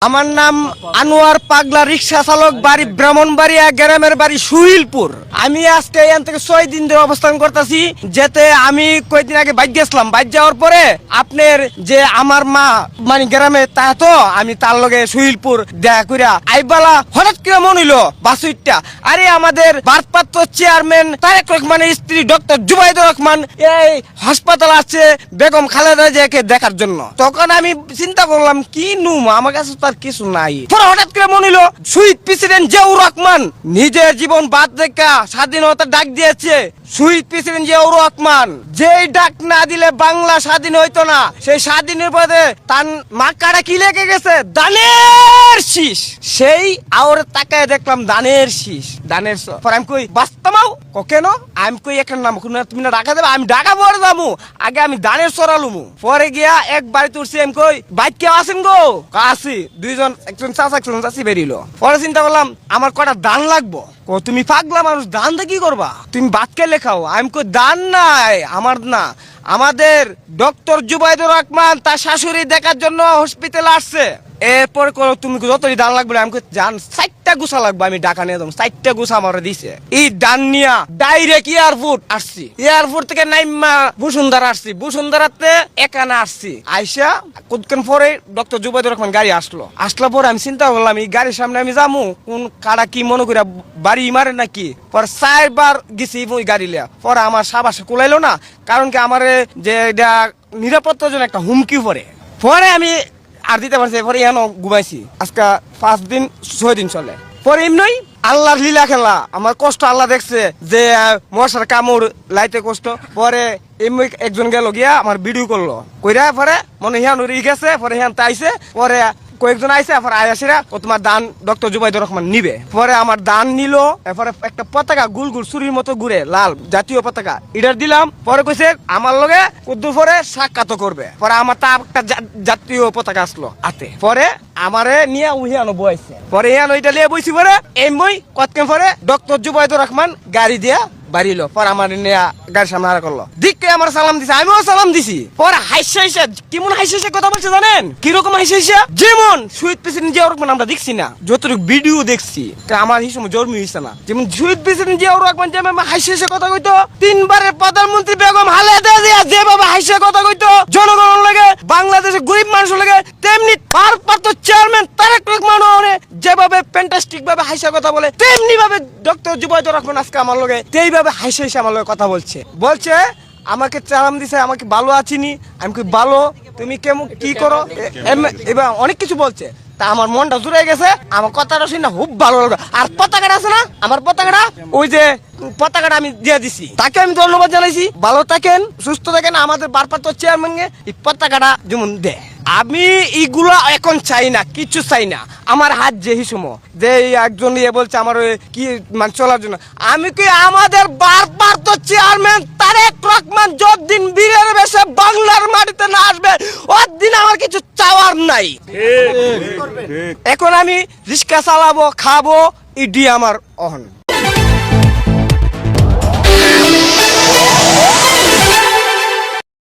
আমার নাম আনোয়ার পাগলা, রিক্সা চালক, বাড়ি ব্রাহ্মণবাড়িয়া, গ্রামের বাড়ি সুহিলপুর। আমি আজকে এখান থেকে 6 দিন ধরে অবস্থান করতেছি। যেতে আমি কয়েকদিন আগে বাইক গেছিলাম। বাইক যাওয়ার পরে আপনার যে আমার মা মানে গ্রামে তা তো আমি তার লগে সুহিলপুর দেখা কইরা আইবালা হঠাৎ করে মন হইলো বাসুইটটা আরে আমাদের ভারপ্রাপ্ত চেয়ারম্যান তারেক রহমানের স্ত্রী ডক্টর জুবাইদুর রহমান এই হাসপাতাল আছে বেগম খালেদা জিয়াকে দেখার জন্য। তখন আমি চিন্তা করলাম কি নুম আমার কাছে কিছু নাই। হঠাৎ করে মনে হলো শহীদ প্রেসিডেন্ট জিয়াউর রহমান নিজের জীবন বাদ রেখে স্বাধীনতা ডাক দিয়েছে। শহীদ প্রেসিডেন্ট জিয়াউর রহমান যেই ডাক না দিলে বাংলা স্বাধীন হইতো না। সেই স্বাধীনের পথে তার মাকাটা কি লেগে গেছে দানের শীষ। সেই আওরে তাকায় দেখলাম দানের শীষ, দানের পর আমি কই বাস্তমাও কেন আমি কই একটা নাম তুমি না ডাকা দেবে আমি ডাকা পরে যাবো আগে আমি দানের সরালুমু। পরে গিয়া এক বাড়িতে উঠছি আমি কই বাইক কেউ আসেন গো আসি দুইজন একজন চাচা একজন চাচি বেরিলো। পরে চিন্তা করলাম আমার কটা দান লাগবো। ও তুমি পাগলা মানুষ দান দিয়ে কি করবা তুমি বাদকে লেখাও। আমি কই দান নাই আমার না আমাদের ডক্টর জুবাইদুর রহমান তার শাশুড়ি দেখার জন্য হসপিটালে আসছে। এরপর তুমি যতই দান লাগবে আমি জান 4টা গুছা লাগবে আমি ঢাকা নিয়ে যাবো। 4টা গুছা আমার দিছে এই দান নিয়া ডাইরেক্ট এয়ারপোর্ট আসছি। এয়ারপোর্ট থেকে নাইমা বসুন্ধরা আসছি, বসুন্ধরাতে একানা আসছি। আইসা কতক্ষণ পরে ডক্টর জুবাইদুর রহমান গাড়ি আসলো পরে আমি চিন্তা করলাম এই গাড়ির সামনে আমি যাবো কোন কারা কি মনে করি বাড়ি মারে নাকি। পর 4বার গেছি ওই গাড়ি লিয়া। পরে আমার সাবাসে কুলাইলো না কারণ কি আমার যে এটা নিরাপত্তার জন্য একটা হুমকি পরে আমি আর দিতে পারছি। পরে এখানে ঘুমাইছি আজকে 5 দিন 6 দিন চলে। পরে এমনি আল্লাহর লীলা খেলা আমার কষ্ট আল্লাহ দেখছে যে মশার কামড় লাইতে কষ্ট। পরে এমনি একজন গেল গিয়া আমার ভিডিও করলো কইরা পরে মনে হিয়ান গেছে। পরে হিয়ান তাইছে পরে কয়েকজন আইসে এরপর আয়াসিরা ও তোমার দান ডক্টর জুবাইদুর রহমান নিবে। পরে আমার দান নিল। এরপরে একটা পতাকা গুল গুল চুরির মতো ঘুরে লাল জাতীয় পতাকা এটার দিলাম। পরে কইছে আমার লগে কুদ্দুর পরে সাক্ষাৎ করবে। পরে আমার তা একটা জাতীয় পতাকা আসলো হাতে। পরে আমারে নিয়ে উহিয়ানো বইছে। পরে ইয়ানো এটা নিয়ে বইছি। পরে এমই কতক্ষণ পরে ডক্টর জুবাইদুর রহমান গাড়ি দিয়া বাড়িলো। পর আমার নিয়ে গাড়ির সামনে হারা করলো। দিককে আমার সালাম দিছে আমিও সালাম দিছি। পরে হাইসা কেমন হাইসা কথা বলছে জানেন কিরকম হাইসা যেমন শহীদ প্রেসিডেন্ট জিয়াউর রহমান আমরা দেখছি না যতটুকু ভিডিও দেখছি আমার এই সময় জন্ম হয়েছে না। যেমন শহীদ প্রেসিডেন্ট জিয়াউর রহমান যেমন হাইসা কথা কইতো 3বারের প্রধানমন্ত্রী বেগম খালেদা জিয়া যেভাবে হাইসা কথা কইতো জনগণ লাগে বাংলাদেশের গরিব মানুষ লাগে তেমনি ভারপ্রাপ্ত চেয়ারম্যান তারেক রহমান যেভাবে ফ্যান্টাস্টিক ভাবে হাইসা কথা বলে তেমনি ভাবে ডক্টর জুবাইদুর রহমান আজকে আমার লগে এইভাবে হাইসা আমার লগে কথা বলছে আমাকে সালাম দিছে আমাকে ভালো আছিনি আমি কি ভালো তুমি কেমন কি করো এবার অনেক কিছু বলছে। তা আমার মনটা জুড়ে গেছে আমার কথাটা শুনে খুব ভালো লাগলো। আর পতাকাটা আছে না আমার পতাকাটা ওই যে পতাকাটা আমি দিয়ে দিছি তাকে আমি ধন্যবাদ জানাইছি। ভালো থাকেন সুস্থ থাকেন আমাদের ভারপ্রাপ্ত চেয়ারম্যানকে এই পতাকাটা যেমন দে। আমি এইগুলা এখন চাই না কিছু চাই না। আমার হাত যে হিসুম যে একজন বলছে আমার কি মানে চলার জন্য আমি কি আমাদের ভারপ্রাপ্ত চেয়ারম্যান তারেক রহমান যতদিন বীরের বেশে বাংলার মাটিতে না আসবে ওদিন আমার কিছু চাওয়ার নাই। এখন আমি রিক্সা চালাবো খাবো ইডি আমার অহন।